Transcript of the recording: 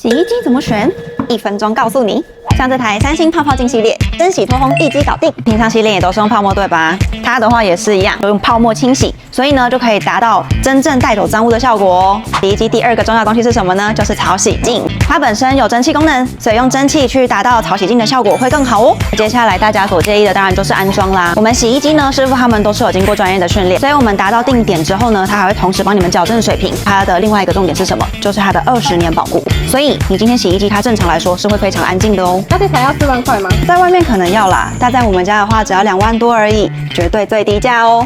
洗衣机怎么选？1分钟告诉你。像这台三星泡泡净系列，蒸洗脱烘一机搞定。平常洗脸也都是用泡沫对吧？它的话也是一样，都用泡沫清洗，所以呢就可以达到真正带走脏污的效果哦。洗衣机第2个重要东西是什么呢？就是潮洗净。它本身有蒸汽功能，所以用蒸汽去达到潮洗净的效果会更好哦。接下来大家所介意的当然就是安装啦。我们洗衣机呢，师傅他们都是有经过专业的训练，所以我们达到定点之后呢，它还会同时帮你们矫正水平。它的另外一个重点是什么？就是它的20年保固。所以你今天洗衣机它正常来说是会非常安静的哦。那这台要4万块吗？在外面可能要啦，但在我们家的话只要2万多而已，绝对最低价哦。